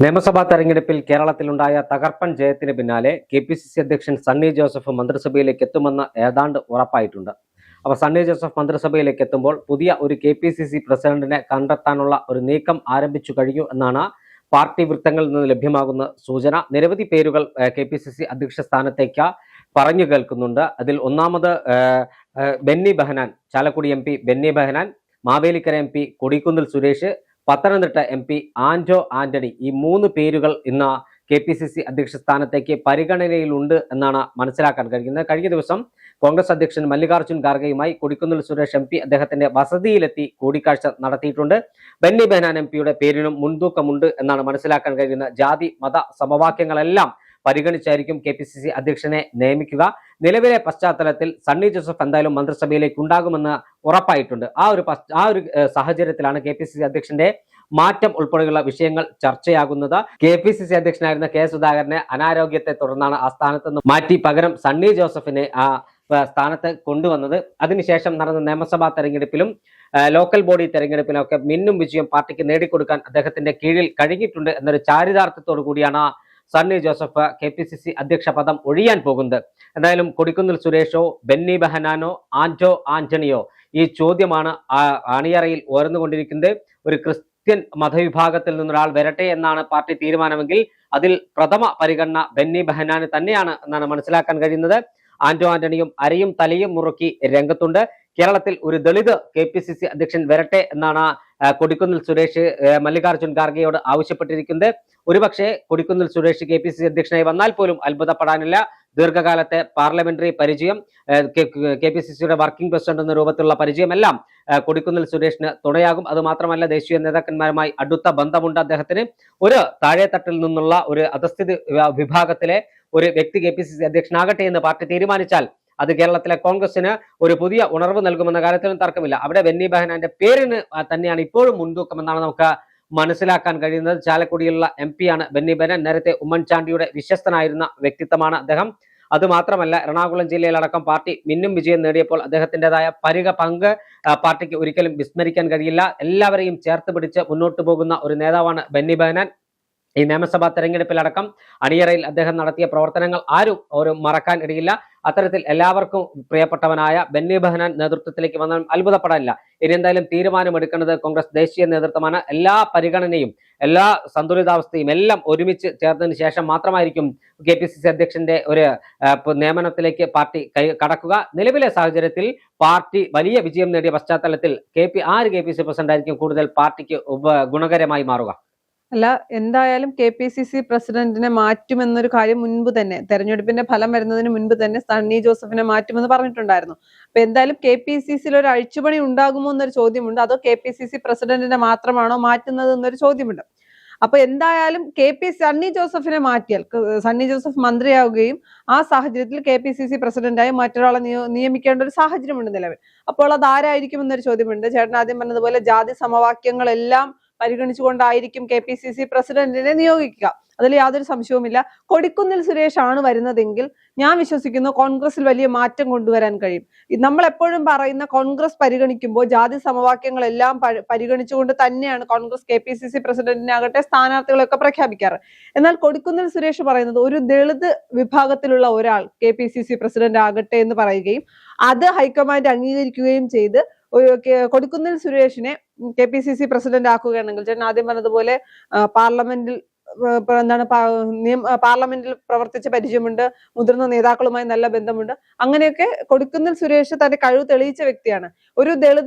നിയമസഭാ തെരഞ്ഞെടുപ്പിൽ കേരളത്തിലുണ്ടായ തകർപ്പൻ ജയത്തിന് പിന്നാലെ കെ.പി.സി.സി അധ്യക്ഷൻ സണ്ണി ജോസഫ് മന്ത്രിസഭയിലേക്ക് എത്തുമെന്ന് ഏതാണ്ട് ഉറപ്പായിട്ടുണ്ട്. അപ്പോൾ സണ്ണി ജോസഫ് മന്ത്രിസഭയിലേക്ക് എത്തുമ്പോൾ പുതിയ ഒരു കെ.പി.സി.സി പ്രസിഡന്റിനെ കണ്ടെത്താനുള്ള ഒരു നീക്കം ആരംഭിച്ചു കഴിഞ്ഞു എന്നാണ് പാർട്ടി വൃത്തങ്ങളിൽ നിന്ന് ലഭ്യമാകുന്ന സൂചന. നിരവധി പേരുകൾ കെ.പി.സി.സി അധ്യക്ഷ സ്ഥാനത്തേക്ക് പറഞ്ഞു കേൾക്കുന്നുണ്ട്. അതിൽ ഒന്നാമത് Benny Behanan, Chalakudy M P Benny Behanan, Mavelikkara M P Kodikunnil Suresh, Pathanamthitta M P Anto Antony, ഈ 3 പേരുകൾ ഇന്ന് കെ.പി.സി.സി അധ്യക്ഷ സ്ഥാനത്തേക്ക് പരിഗണനയിലുണ്ട് എന്നാണ് മനസ്സിലാക്കാൻ കഴിയുന്നത്. കഴിഞ്ഞ ദിവസം കോൺഗ്രസ് അധ്യക്ഷൻ മല്ലികാർജ്ജുൻ ഖാർഗെയുമായി കൊടിക്കുന്നിൽ സുരേഷ് എം പി അദ്ദേഹത്തിന്റെ വസതിയിലെത്തി കൂടിക്കാഴ്ച നടത്തിയിട്ടുണ്ട്. ബെന്നി ബെഹനാൻ എം പിയുടെ പേരിനും മുൻതൂക്കമുണ്ട് എന്നാണ് മനസ്സിലാക്കാൻ കഴിയുന്നത്. ജാതി മത സമവാക്യങ്ങളെല്ലാം പരിഗണിച്ചായിരിക്കും കെ.പി.സി.സി അധ്യക്ഷനെ നിയമിക്കുക. നിലവിലെ പശ്ചാത്തലത്തിൽ സണ്ണി ജോസഫ് എന്തായാലും മന്ത്രിസഭയിലേക്ക് ഉണ്ടാകുമെന്ന് ഉറപ്പായിട്ടുണ്ട്. ആ ഒരു സാഹചര്യത്തിലാണ് കെ.പി.സി.സി അധ്യക്ഷന്റെ മാറ്റം ഉൾപ്പെടെയുള്ള വിഷയങ്ങൾ ചർച്ചയാകുന്നത്. കെ.പി.സി.സി അധ്യക്ഷനായിരുന്ന കെ സുധാകരനെ അനാരോഗ്യത്തെ തുടർന്നാണ് ആ സ്ഥാനത്ത് നിന്ന് മാറ്റി പകരം സണ്ണി ജോസഫിനെ ആ സ്ഥാനത്ത് കൊണ്ടുവന്നത്. അതിനുശേഷം നടന്ന നിയമസഭാ തെരഞ്ഞെടുപ്പിലും ലോക്കൽ ബോഡി തെരഞ്ഞെടുപ്പിലൊക്കെ മിന്നും വിജയം പാർട്ടിക്ക് നേടിക്കൊടുക്കാൻ അദ്ദേഹത്തിന്റെ കീഴിൽ കഴിഞ്ഞിട്ടുണ്ട് എന്നൊരു ചാരിതാർത്ഥ്യത്തോടു കൂടിയാണ് സണ്ണി ജോസഫ് കെ.പി.സി.സി അധ്യക്ഷ പദം ഒഴിയാൻ പോകുന്നത്. എന്തായാലും കൊടിക്കുന്നിൽ സുരേഷോ ബെന്നി ബെഹനാനോ ആന്റോ ആന്റണിയോ, ഈ ചോദ്യമാണ് അണിയറയിൽ ഉയർന്നുകൊണ്ടിരിക്കുന്നത്. ഒരു ക്രിസ്ത്യൻ മതവിഭാഗത്തിൽ നിന്നൊരാൾ വരട്ടെ എന്നാണ് പാർട്ടി തീരുമാനമെങ്കിൽ അതിൽ പ്രഥമ പരിഗണന ബെന്നി ബെഹനാന് തന്നെയാണ് എന്നാണ് മനസ്സിലാക്കാൻ കഴിയുന്നത്. ആന്റോ ആന്റണിയും അരയും തലയും മുറുക്കി രംഗത്തുണ്ട്. കേരളത്തിൽ ഒരു ദളിത് കെ.പി.സി.സി അധ്യക്ഷൻ വരട്ടെ എന്നാണ് കൊടിക്കുന്നിൽ സുരേഷ് മല്ലികാർജ്ജുൻ ഖാർഗെയോട് ആവശ്യപ്പെട്ടിരിക്കുന്നത്. ഒരുപക്ഷെ കൊടിക്കുന്നിൽ സുരേഷ് കെ.പി.സി.സി അധ്യക്ഷനായി വന്നാൽ പോലും അത്ഭുതപ്പെടാനില്ല. ദീർഘകാലത്തെ പാർലമെന്ററി പരിചയം, കെ.പി.സി.സിയുടെ വർക്കിംഗ് പ്രസിഡന്റ് എന്ന രൂപത്തിലുള്ള പരിചയമെല്ലാം കൊടിക്കുന്നിൽ സുരേഷിന് തുണയാകും. അത് മാത്രമല്ല, ദേശീയ നേതാക്കന്മാരുമായി അടുത്ത ബന്ധമുണ്ട് അദ്ദേഹത്തിന്. ഒരു താഴെത്തട്ടിൽ നിന്നുള്ള ഒരു അധസ്ഥിത വിഭാഗത്തിലെ ഒരു വ്യക്തി കെ.പി.സി.സി അധ്യക്ഷനാകട്ടെ എന്ന് പാർട്ടി തീരുമാനിച്ചാൽ അത് കേരളത്തിലെ കോൺഗ്രസിന് ഒരു പുതിയ ഉണർവ് നൽകുമെന്ന കാര്യത്തിലും തർക്കമില്ല. അവിടെ ബെന്നി ബെഹനാന്റെ പേരിന് തന്നെയാണ് ഇപ്പോഴും മുൻതൂക്കം എന്നാണ് നമുക്ക് മനസ്സിലാക്കാൻ കഴിയുന്നത്. ചാലക്കുടിയിലുള്ള എം പി ആണ് ബെന്നി ബെഹനാൻ. നേരത്തെ ഉമ്മൻചാണ്ടിയുടെ വിശ്വസ്തനായിരുന്ന വ്യക്തിത്വമാണ് അദ്ദേഹം. അത് മാത്രമല്ല, എറണാകുളം ജില്ലയിലടക്കം പാർട്ടി മിന്നും വിജയം നേടിയപ്പോൾ അദ്ദേഹത്തിൻ്റെതായ പങ്ക് പാർട്ടിക്ക് ഒരിക്കലും വിസ്മരിക്കാൻ കഴിയില്ല. എല്ലാവരെയും ചേർത്ത് പിടിച്ച് മുന്നോട്ട് പോകുന്ന ഒരു നേതാവാണ് ബെന്നി ബെഹനാൻ. ഈ നിയമസഭാ തെരഞ്ഞെടുപ്പിലടക്കം അണിയറയിൽ അദ്ദേഹം നടത്തിയ പ്രവർത്തനങ്ങൾ ആരും മറക്കാൻ ഇടയില്ല. അത്തരത്തിൽ എല്ലാവർക്കും പ്രിയപ്പെട്ടവനായ ബെന്നി ബെഹനാൻ നേതൃത്വത്തിലേക്ക് വന്നാൽ അത്ഭുതപ്പെടാനില്ല. ഇനി എന്തായാലും തീരുമാനമെടുക്കേണ്ടത് കോൺഗ്രസ് ദേശീയ നേതൃത്വമാണ്. എല്ലാ പരിഗണനയും എല്ലാ സന്തുലിതാവസ്ഥയും എല്ലാം ഒരുമിച്ച് ചേർന്നതിന് ശേഷം മാത്രമായിരിക്കും കെ.പി.സി.സി അധ്യക്ഷന്റെ ഒരു നിയമനത്തിലേക്ക് പാർട്ടി കടക്കുക. നിലവിലെ സാഹചര്യത്തിൽ പാർട്ടി വലിയ വിജയം നേടിയ പശ്ചാത്തലത്തിൽ കെ.പി.സി.സി പ്രസിഡന്റ് ആയിരിക്കും കൂടുതൽ പാർട്ടിക്ക് ഗുണകരമായി മാറുക. അല്ല, എന്തായാലും കെ.പി.സി.സി പ്രസിഡന്റിനെ മാറ്റുമെന്നൊരു കാര്യം മുൻപ് തന്നെ, തെരഞ്ഞെടുപ്പിന്റെ ഫലം വരുന്നതിന് മുൻപ് തന്നെ സണ്ണി ജോസഫിനെ മാറ്റുമെന്ന് പറഞ്ഞിട്ടുണ്ടായിരുന്നു. അപ്പൊ എന്തായാലും കെ.പി.സി.സിയിൽ ഒരു അഴിച്ചുപണി ഉണ്ടാകുമോ എന്നൊരു ചോദ്യമുണ്ട്. അതോ കെ.പി.സി.സി പ്രസിഡന്റിനെ മാത്രമാണോ മാറ്റുന്നത് എന്നൊരു ചോദ്യമുണ്ട്. അപ്പൊ എന്തായാലും സണ്ണി ജോസഫിനെ മാറ്റിയാൽ, സണ്ണി ജോസഫ് മന്ത്രിയാവുകയും ആ സാഹചര്യത്തിൽ കെ.പി.സി.സി പ്രസിഡന്റായി മറ്റൊരാളെ നിയമിക്കേണ്ട ഒരു സാഹചര്യമുണ്ട് നിലവിൽ. അപ്പോൾ അത് ആരായിരിക്കും എന്നൊരു ചോദ്യമുണ്ട്. ചേട്ടൻ ആദ്യം പറഞ്ഞതുപോലെ ജാതി സമവാക്യങ്ങളെല്ലാം പരിഗണിച്ചുകൊണ്ടായിരിക്കും കെ.പി.സി.സി പ്രസിഡന്റിനെ നിയോഗിക്കുക. അതിൽ യാതൊരു സംശയവുമില്ല. കൊടിക്കുന്നിൽ സുരേഷ് ആണ് വരുന്നതെങ്കിൽ ഞാൻ വിശ്വസിക്കുന്നു കോൺഗ്രസിൽ വലിയ മാറ്റം കൊണ്ടുവരാൻ കഴിയും. നമ്മൾ എപ്പോഴും പറയുന്ന കോൺഗ്രസ് പരിഗണിക്കുമ്പോൾ ജാതി സമവാക്യങ്ങളെല്ലാം പരിഗണിച്ചുകൊണ്ട് തന്നെയാണ് കോൺഗ്രസ് കെ.പി.സി.സി പ്രസിഡന്റിനാകട്ടെ സ്ഥാനാർത്ഥികളെയൊക്കെ പ്രഖ്യാപിക്കാറ്. എന്നാൽ കൊടിക്കുന്നിൽ സുരേഷ് പറയുന്നത് ഒരു ദളിത് വിഭാഗത്തിലുള്ള ഒരാൾ കെ.പി.സി.സി പ്രസിഡന്റ് ആകട്ടെ എന്ന് പറയുകയും അത് ഹൈക്കമാൻഡ് അംഗീകരിക്കുകയും ചെയ്ത് കൊടിക്കുന്നിൽ സുരേഷിനെ കെ.പി.സി.സി പ്രസിഡന്റ് ആക്കുകയാണെങ്കിൽ, ചേട്ടൻ ആദ്യം പറഞ്ഞതുപോലെ പാർലമെന്റിൽ പ്രവർത്തിച്ച പരിചയമുണ്ട്, മുതിർന്ന നേതാക്കളുമായി നല്ല ബന്ധമുണ്ട്. അങ്ങനെയൊക്കെ കൊടിക്കുന്നിൽ സുരേഷ് തന്റെ കഴിവ് തെളിയിച്ച വ്യക്തിയാണ്. ഒരു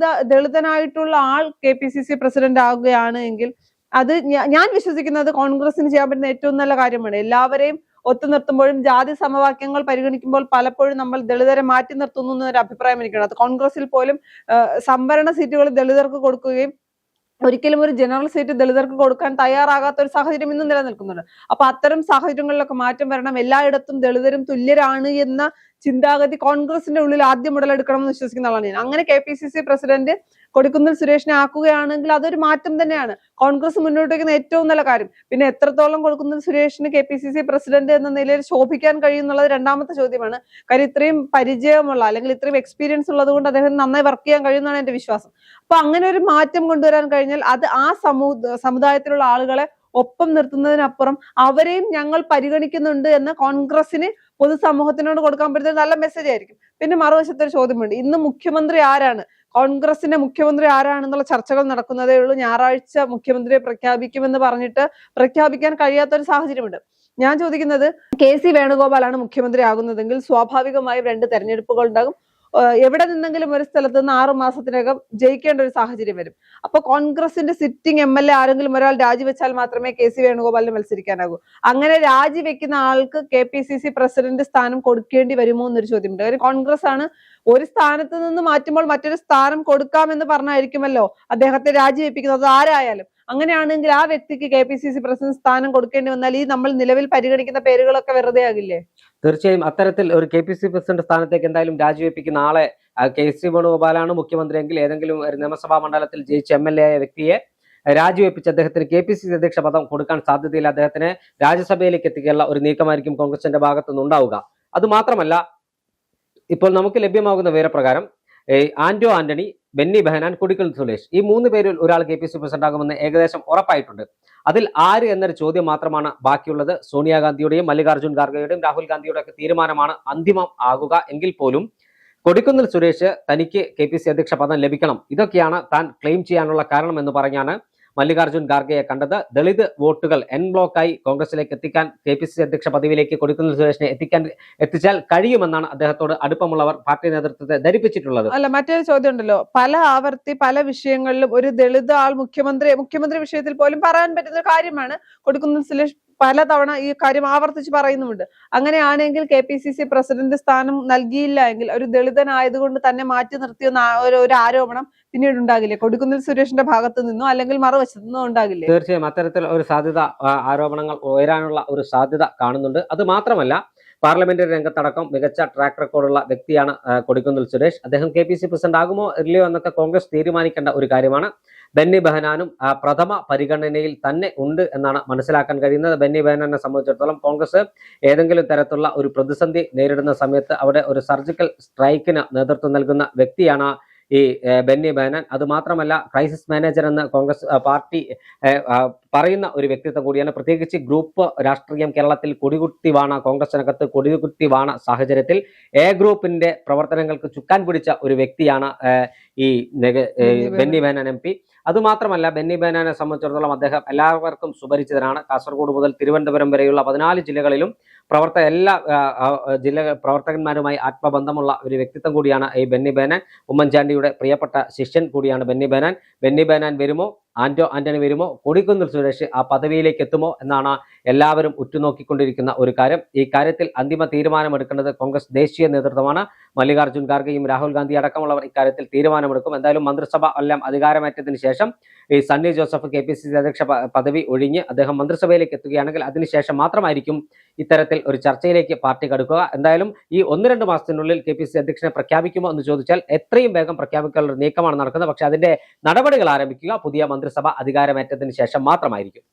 ദളിതനായിട്ടുള്ള ആൾ കെ.പി.സി.സി പ്രസിഡന്റ് ആകുകയാണ് എങ്കിൽ അത് ഞാൻ വിശ്വസിക്കുന്നത് കോൺഗ്രസിന് ചെയ്യാൻ പറ്റുന്ന ഏറ്റവും നല്ല കാര്യമാണ്. എല്ലാവരെയും ഒത്തു നിർത്തുമ്പോഴും ജാതി സമവാക്യങ്ങൾ പരിഗണിക്കുമ്പോൾ പലപ്പോഴും നമ്മൾ ദളിതരെ മാറ്റി നിർത്തുന്നു എന്നൊരു അഭിപ്രായം എനിക്കാണ്. അത് കോൺഗ്രസിൽ പോലും സംവരണ സീറ്റുകൾ ദളിതർക്ക് കൊടുക്കുകയും ഒരിക്കലും ഒരു ജനറൽ സീറ്റ് ദളിതർക്ക് കൊടുക്കാൻ തയ്യാറാകാത്ത ഒരു സാഹചര്യം ഇന്നും നിലനിൽക്കുന്നുണ്ട്. അപ്പൊ അത്തരം സാഹചര്യങ്ങളിലൊക്കെ മാറ്റം വരണം. എല്ലായിടത്തും ദളിതരും തുല്യരാണ് എന്ന ചിന്താഗതി കോൺഗ്രസിന്റെ ഉള്ളിൽ ആദ്യം ഉടലെടുക്കണം എന്ന് വിശ്വസിക്കുന്ന ആളാണ് ഞാൻ. അങ്ങനെ കെ.പി.സി.സി പ്രസിഡന്റ് കൊടിക്കുന്നിൽ സുരേഷിനെ ആക്കുകയാണെങ്കിൽ അതൊരു മാറ്റം തന്നെയാണ്. കോൺഗ്രസ് മുന്നോട്ട് വയ്ക്കുന്ന ഏറ്റവും നല്ല കാര്യം. പിന്നെ എത്രത്തോളം കൊടിക്കുന്നിൽ സുരേഷിന് കെ.പി.സി.സി പ്രസിഡന്റ് എന്ന നിലയിൽ ശോഭിക്കാൻ കഴിയും എന്നുള്ളത് രണ്ടാമത്തെ ചോദ്യമാണ്. കാര്യം ഇത്രയും പരിചയമുള്ള അല്ലെങ്കിൽ ഇത്രയും എക്സ്പീരിയൻസ് ഉള്ളത് കൊണ്ട് അദ്ദേഹം നന്നായി വർക്ക് ചെയ്യാൻ കഴിയുമെന്നാണ് എന്റെ വിശ്വാസം. അപ്പൊ അങ്ങനെ ഒരു മാറ്റം കൊണ്ടുവരാൻ കഴിഞ്ഞാൽ അത് ആ സമുദായത്തിലുള്ള ആളുകളെ ഒപ്പം നിർത്തുന്നതിനപ്പുറം അവരെയും ഞങ്ങൾ പരിഗണിക്കുന്നുണ്ട് എന്ന് കോൺഗ്രസിന് പൊതുസമൂഹത്തിനോട് കൊടുക്കാൻ പറ്റുന്ന നല്ല മെസ്സേജ് ആയിരിക്കും. പിന്നെ മറുവശത്ത് ഒരു ചോദ്യമുണ്ട്, ഇന്ന് മുഖ്യമന്ത്രി ആരാണ്, കോൺഗ്രസിന്റെ മുഖ്യമന്ത്രി ആരാണെന്നുള്ള ചർച്ചകൾ നടക്കുന്നതേ ഉള്ളൂ. ഞായറാഴ്ച മുഖ്യമന്ത്രിയെ പ്രഖ്യാപിക്കുമെന്ന് പറഞ്ഞിട്ട് പ്രഖ്യാപിക്കാൻ കഴിയാത്തൊരു സാഹചര്യമുണ്ട്. ഞാൻ ചോദിക്കുന്നത്, കെ.സി. വേണുഗോപാലാണ് മുഖ്യമന്ത്രി ആകുന്നതെങ്കിൽ സ്വാഭാവികമായും 2 തെരഞ്ഞെടുപ്പുകൾ ഉണ്ടാകും. എവിടെ നിന്നെങ്കിലും ഒരു സ്ഥലത്ത് നിന്ന് 6 മാസത്തിനകം ജയിക്കേണ്ട ഒരു സാഹചര്യം വരും. അപ്പൊ കോൺഗ്രസിന്റെ സിറ്റിംഗ് MLA ആരെങ്കിലും ഒരാൾ രാജിവെച്ചാൽ മാത്രമേ കെ.സി. വേണുഗോപാലിന് മത്സരിക്കാനാകൂ. അങ്ങനെ രാജിവെക്കുന്ന ആൾക്ക് KPCC പ്രസിഡന്റ് സ്ഥാനം കൊടുക്കേണ്ടി വരുമോ എന്നൊരു ചോദ്യമുണ്ട്. കാര്യം കോൺഗ്രസ് ആണ് ഒരു സ്ഥാനത്ത് നിന്ന് മാറ്റുമ്പോൾ മറ്റൊരു സ്ഥാനം കൊടുക്കാമെന്ന് പറഞ്ഞായിരിക്കുമല്ലോ അദ്ദേഹത്തെ രാജിവെപ്പിക്കുന്നത്, ആരായാലും. അങ്ങനെയാണെങ്കിൽ ആ വ്യക്തിക്ക് KPCC പ്രസിഡന്റ് സ്ഥാനം കൊടുക്കേണ്ടി വന്നാൽ ഈ നമ്മൾ നിലവിൽ പരിഗണിക്കുന്ന പേരുകളൊക്കെ വെറുതെ ആകില്ലേ? തീർച്ചയായും അത്തരത്തിൽ ഒരു KPCC പ്രസിഡന്റ് സ്ഥാനത്തേക്ക് എന്തായാലും രാജിവെപ്പിക്കുന്ന ആളെ കെ.സി. വേണുഗോപാലാണ് മുഖ്യമന്ത്രിയെങ്കിൽ ഏതെങ്കിലും ഒരു നിയമസഭാ മണ്ഡലത്തിൽ ജയിച്ച MLA ആയ വ്യക്തിയെ രാജിവെപ്പിച്ച് അദ്ദേഹത്തിന് KPCC അധ്യക്ഷ പദം കൊടുക്കാൻ സാധ്യതയില്ല. അദ്ദേഹത്തിനെ രാജ്യസഭയിലേക്ക് എത്തിക്കാനുള്ള ഒരു നീക്കമായിരിക്കും കോൺഗ്രസിന്റെ ഭാഗത്തുനിന്ന് ഉണ്ടാവുക. അത് മാത്രമല്ല, ഇപ്പോൾ നമുക്ക് ലഭ്യമാകുന്ന വിവരപ്രകാരം ആന്റോ ആന്റണി, ബെന്നി ബെഹനാൻ, കൊടിക്കുന്നിൽ സുരേഷ്, ഈ 3 പേരിൽ ഒരാൾ KPCC പ്രസിഡന്റ് ആകുമെന്ന് ഏകദേശം ഉറപ്പായിട്ടുണ്ട്. അതിൽ ആര് എന്നൊരു ചോദ്യം മാത്രമാണ് ബാക്കിയുള്ളത്. സോണിയാഗാന്ധിയുടെയും മല്ലികാർജ്ജുൻ ഖാർഗെയുടെയും രാഹുൽ ഗാന്ധിയുടെ ഒക്കെ തീരുമാനമാണ് അന്തിമം ആകുക എങ്കിൽ പോലും കൊടിക്കുന്നിൽ സുരേഷ് തനിക്ക് KPCC അധ്യക്ഷ പദം ലഭിക്കണം, ഇതൊക്കെയാണ് താൻ ക്ലെയിം ചെയ്യാനുള്ള കാരണം എന്ന് പറഞ്ഞാണ് മല്ലികാർജ്ജുൻ ഖാർഗെയെ കണ്ടത്. ദളിത് വോട്ടുകൾ എൻ ബ്ലോക്കായി കോൺഗ്രസിലേക്ക് എത്തിക്കാൻ KPCC അധ്യക്ഷ പദവിയിലേക്ക് കൊടിക്കുന്നിൽ സുരേഷിനെ എത്തിച്ചാൽ കഴിയുമെന്നാണ് അദ്ദേഹത്തോട് അടുപ്പമുള്ളവർ പാർട്ടി നേതൃത്വത്തെ ധരിപ്പിച്ചിട്ടുള്ളത്. അല്ല, മറ്റൊരു ചോദ്യം ഉണ്ടല്ലോ, പല ആവർത്തി പല വിഷയങ്ങളിലും ഒരു ദളിത് ആൾ മുഖ്യമന്ത്രി വിഷയത്തിൽ പോലും പറയാൻ പറ്റുന്ന കാര്യമാണ്. കൊടിക്കുന്നിൽ സുരേഷ് പലതവണ ഈ കാര്യം ആവർത്തിച്ച് പറയുന്നുമുണ്ട്. അങ്ങനെയാണെങ്കിൽ KPCC പ്രസിഡന്റ് സ്ഥാനം നൽകിയില്ല എങ്കിൽ ഒരു ദളിതനായതുകൊണ്ട് തന്നെ മാറ്റി നിർത്തിയെന്ന ഒരു ആരോപണം പിന്നീട് ഉണ്ടാകില്ലേ? കൊടിക്കുന്നിൽ സുരേഷിന്റെ ഭാഗത്ത് നിന്നോ അല്ലെങ്കിൽ മറുവശത്തു നിന്നോ ഉണ്ടാകില്ലേ? തീർച്ചയായും അത്തരത്തിൽ ഒരു സാധ്യത, ആരോപണങ്ങൾ ഉയരാനുള്ള ഒരു സാധ്യത കാണുന്നുണ്ട്. അത് മാത്രമല്ല, പാർലമെന്ററി രംഗത്തടക്കം മികച്ച ട്രാക്ക് റെക്കോർഡുള്ള വ്യക്തിയാണ് കൊടിക്കുന്നിൽ സുരേഷ്. അദ്ദേഹം KPCC പ്രസിഡന്റ് ആകുമോ ഇല്ലയോ എന്നൊക്കെ കോൺഗ്രസ് തീരുമാനിക്കേണ്ട ഒരു കാര്യമാണ്. ബെന്നി ബെഹനാനും പ്രഥമ പരിഗണനയിൽ തന്നെ ഉണ്ട് എന്നാണ് മനസ്സിലാക്കാൻ കഴിയുന്നത്. ബെന്നി ബെഹനാനെ സംബന്ധിച്ചിടത്തോളം കോൺഗ്രസ് ഏതെങ്കിലും തരത്തിലുള്ള ഒരു പ്രതിസന്ധി നേരിടുന്ന സമയത്ത് അവിടെ ഒരു സർജിക്കൽ സ്ട്രൈക്കിന് നേതൃത്വം നൽകുന്ന വ്യക്തിയാണ് ഈ ബെന്നി ബെഹനാൻ. അത് മാത്രമല്ല, ക്രൈസിസ് മാനേജർ എന്ന് കോൺഗ്രസ് പാർട്ടി പറയുന്ന ഒരു വ്യക്തിത്വം കൂടിയാണ്. പ്രത്യേകിച്ച് ഗ്രൂപ്പ് രാഷ്ട്രീയം കേരളത്തിൽ കോൺഗ്രസിനകത്ത് കൊടികുത്തി വാണ സാഹചര്യത്തിൽ ഗ്രൂപ്പിന്റെ പ്രവർത്തനങ്ങൾക്ക് ചുക്കാൻ പിടിച്ച ഒരു വ്യക്തിയാണ് ഈ ബെന്നി ബെഹനാൻ MP. അതുമാത്രമല്ല, ബെന്നി ബെഹനാനെ സംബന്ധിച്ചിടത്തോളം അദ്ദേഹം എല്ലാവർക്കും സുപരിചിതനാണ്. കാസർഗോഡ് മുതൽ തിരുവനന്തപുരം വരെയുള്ള 14 ജില്ലകളിലും എല്ലാ പ്രവർത്തകന്മാരുമായി ആത്മബന്ധമുള്ള ഒരു വ്യക്തിത്വം കൂടിയാണ് ഈ ബെന്നി ബെഹനാൻ. ഉമ്മൻചാണ്ടിയുടെ പ്രിയപ്പെട്ട ശിഷ്യൻ കൂടിയാണ് ബെന്നി ബെഹനാൻ. ബെന്നി ബെഹനാൻ വരുമോ, ആന്റോ ആന്റണി വരുമോ, കൊടിക്കുന്നിൽ സുരേഷ് ആ പദവിയിലേക്ക് എത്തുമോ എന്നാണ് എല്ലാവരും ഉറ്റുനോക്കിക്കൊണ്ടിരിക്കുന്ന ഒരു കാര്യം. ഈ കാര്യത്തിൽ അന്തിമ തീരുമാനമെടുക്കേണ്ടത് കോൺഗ്രസ് ദേശീയ നേതൃത്വമാണ്. മല്ലികാർജ്ജുൻ ഖാർഗെയും രാഹുൽ ഗാന്ധി അടക്കമുള്ളവർ ഇക്കാര്യത്തിൽ തീരുമാനമെടുക്കും. എന്തായാലും മന്ത്രിസഭ എല്ലാം അധികാരമേറ്റതിന് ശേഷം ഈ സണ്ണി ജോസഫ് KPCC അധ്യക്ഷ പദവി ഒഴിഞ്ഞ് അദ്ദേഹം മന്ത്രിസഭയിലേക്ക് എത്തുകയാണെങ്കിൽ അതിനുശേഷം മാത്രമായിരിക്കും ഇത്തരത്തിൽ ഒരു ചർച്ചയിലേക്ക് പാർട്ടി കടക്കുക. എന്തായാലും ഈ 1-2 മാസത്തിനുള്ളിൽ KPCC അധ്യക്ഷനെ പ്രഖ്യാപിക്കുമോ എന്ന് ചോദിച്ചാൽ എത്രയും വേഗം പ്രഖ്യാപിക്കാനുള്ള നീക്കമാണ് നടക്കുന്നത്. പക്ഷേ അതിന്റെ നടപടികൾ ആരംഭിക്കുക പുതിയ മന്ത്രിസഭ അധികാരമേറ്റതിന് ശേഷം മാത്രമായിരിക്കും.